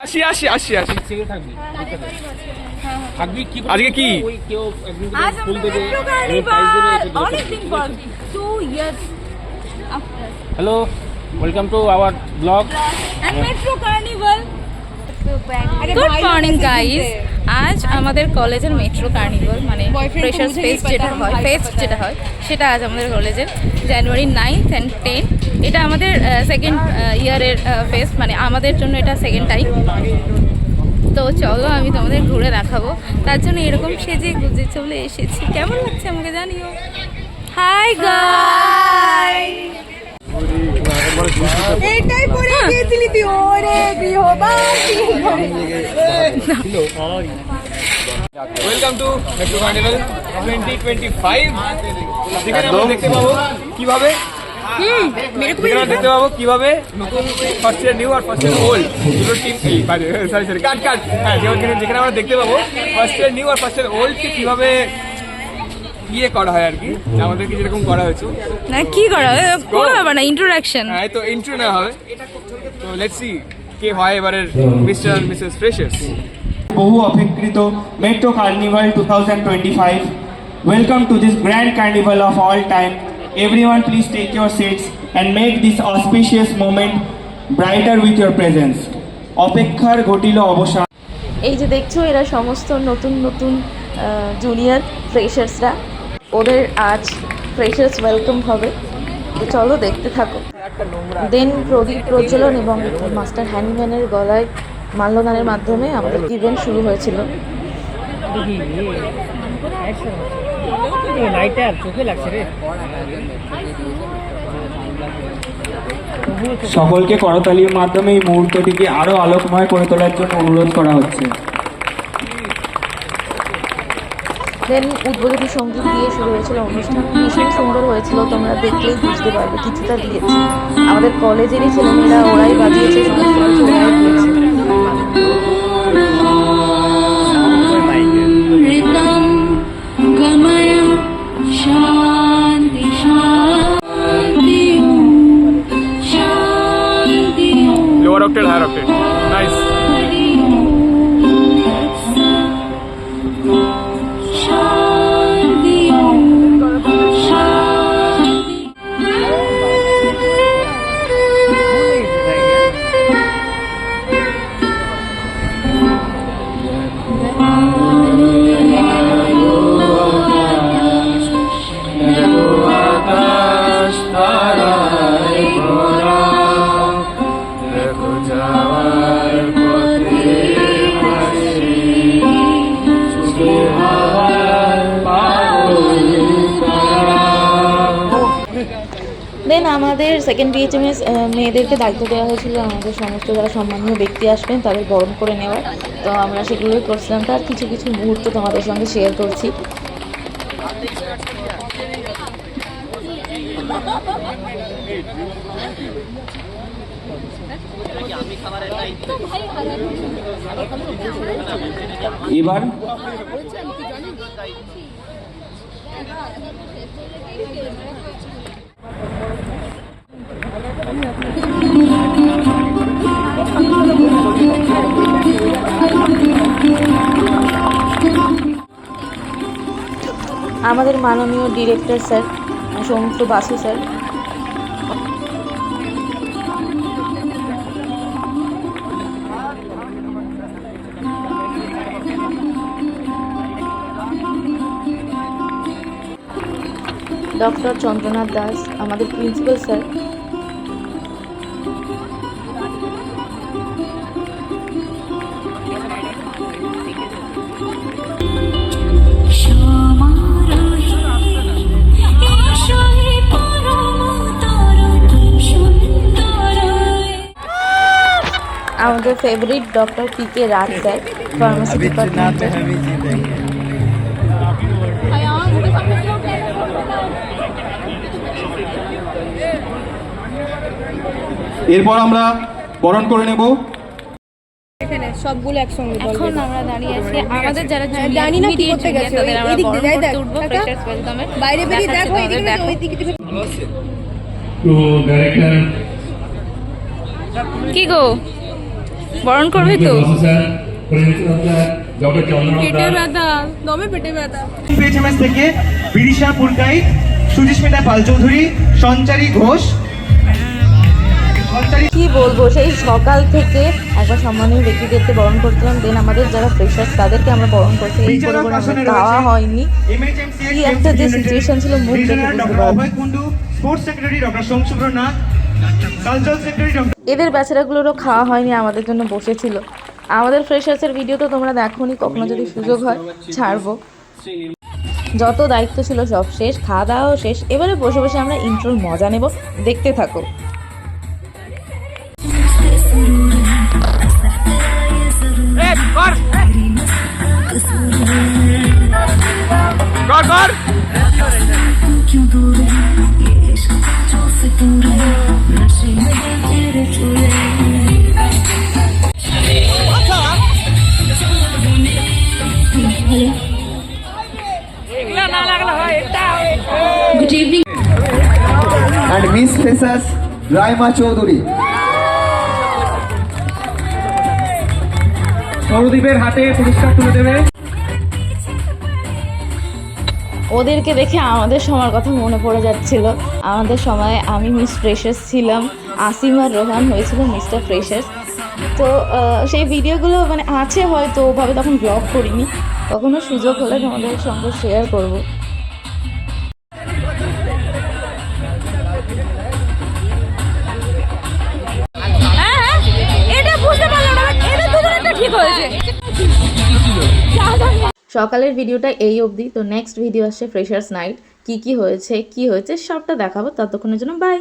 আসি আজকে কি hello, welcome to our blog metro carnival. Good morning guys. আজ আমাদের কলেজের মেট্রো কার্নিভাল মানে ফ্রেশার্স ফেস্ট যেটা হয় সেটা আজ আমাদের কলেজের জানুয়ারি 9th and 10th। এটা আমাদের সেকেন্ড ইয়ারের ফেস্ট, মানে আমাদের জন্য এটা সেকেন্ড টাইম। তো চলো আমি তোমাদের ঘুরে দেখাবো, তার জন্য এরকম সেজে গুজে চলে এসেছি। কেমন লাগছে আমাকে জানিও। হাই গাইস, এইটাই পরে গিয়েছিলি তুই, ওরে গৃহবাসী। Welcome to metro carnival 2025। যেখানে আমরা দেখতে পাবো কিভাবে নতুন ফার্স্ট ইয়ার নিউ আর ফার্স্ট ইয়ার ওল্ড দুটো টিম সরি কাট হ্যাঁ, যেখানে আমরা দেখতে পাবো ফার্স্ট ইয়ার নিউ আর ফার্স্ট ইয়ার ওল্ডকে কিভাবে ইয়ে করা হয় আর কি, আমাদেরকে যেরকম করা হয়েছে না কি করা কোনো ব্যাপার না, ইন্ট্রোডাকশন। হ্যাঁ, তো ইন্ট্রো নেওয়া হবে। তো লেটস সি কে হয় এবারের মিস্টার আর মিসেস ফ্রেশার্স। বহু অপেক্ষিত metro carnival 2025. Welcome to this grand carnival of all time. Everyone please take your seats and make this auspicious moment brighter with your presence. অপেক্ষার ঘটিল অবসান। এই যে দেখছো এরা সমস্ত নতুন নতুন জুনিয়র ফ্রেশার্সরা, ওদের আজ ফ্রেশার্স ওয়েলকাম হবে। তো চলো দেখতে থাকো। দেন প্রদীপ প্রজ্বলন এবং মাস্টার হ্যান্ডম্যানের গলায় মাল্যদানের মাধ্যমে আমাদের ইভেন্ট শুরু হয়েছিল। সকলকে করতালির মাধ্যমে এই মুহূর্তটিকে আরো আলোকময় করে তোলার জন্য অনুরোধ করা হচ্ছে। দেন উদ্বোধনী সঙ্গীত দিয়ে শুরু হয়েছিল অনুষ্ঠান। ভীষণ সুন্দর হয়েছিল, তোমরা দেখলেই বুঝতে পারবে। কিছুটা দিয়েছি আমাদের কলেজেরই ছেলেমেয়েরা, ওরাই বাজিয়েছে, সমস্ত কিছু ওরাই দিয়েছে। Lower octave higher octave nice. Then আমাদের সেকেন্ড বিএচএমএস মেয়েদেরকে দায়িত্ব দেওয়া হয়েছিল আমাদের সমস্ত যারা সম্মানীয় ব্যক্তি আসবেন তাদের বরণ করে নেওয়ার। তো আমরা সেগুলোই করছিলাম, তার কিছু কিছু মুহূর্ত তোমাদের সঙ্গে শেয়ার করছি। এবার আমাদের মাননীয় director sir Soumitra Basu sir, doctor Chandranath Das আমাদের প্রিন্সিপাল স্যার, আমাদের ফেভারিট ডক্টর পি.কে. রাজ স্যার ফার্মেসি ডিপার্টমেন্টের। এরপর আমরা বরণ করে নেব। এখানে সবগুলো একসঙ্গে এখন আমরা দাঁড়িয়ে আছি আমাদের যারা জানি না কি করতে গেছে, তাদের আমরা এদিক দিয়ে বরণ দেখ, করতে উঠবো ফ্রেশার্স ওয়েলকামে। বাইরে বেরিয়ে দেখো এদিকে দেখো ওইদিকে তো ডাইরেক্টর কি গো বরণ করবে তো? পিএইচএমএস থেকে বিদিশা পুরকাইত, সুজিস্মিতা পাল চৌধুরী, সঞ্চারী ঘোষ। কি বলবো, সেই সকাল থেকে একবার সম্মানীয় ব্যক্তিদেরকে বরণ করছিলাম, দেন আমাদের যারা ফ্রেশার্স তাদেরকে আমরা বরণ করছি। এই করে করে আমাদের খাওয়া হয়নি। কি একটা যে সিচুয়েশন ছিল, মুখ দেখে বুঝতে পারবো। Sports secretary doctor Somsubhra Nath, cultural secretary doctor. এদের বেচারাগুলোরও খাওয়া হয়নি, আমাদের জন্য বসেছিল। আমাদের ফ্রেশার্সের ভিডিও তো তোমরা দেখোনি, কখনো যদি সুযোগ হয় ছাড়বো। যত দায়িত্ব ছিল সব শেষ, খাওয়া দাওয়াও শেষ। এবারে বসে বসে আমরা ইন্ট্রোর মজা নেব, দেখতে থাকো। and Miss Freshers Raima Choudhury. সৌরদীপের হাতে পুরস্কার তুলে দেবে। ওদেরকে দেখে আমাদের সময়ের কথা মনে পড়ে যাচ্ছিল। আমাদের সময় আমি মিস ফ্রেশার্স ছিলাম, আসিম আর রোহান হয়েছিল মিস্টার ফ্রেশার্স। তো সেই ভিডিওগুলো মানে আছে, হয়তো ওভাবে তখন ব্লগ করিনি, কখনো সুযোগ হলে তোমাদের সঙ্গে শেয়ার করব। এটা বুঝতে পারলাম না, এটা দুজনেরটা ঠিক হয়েছে। সকালের ভিডিওটা এই অবধি। তো নেক্সট ভিডিও আসছে ফ্রেশার্স নাইট, কি হয়েছে সবটা দেখাবো। ততক্ষণের জন্য বাই।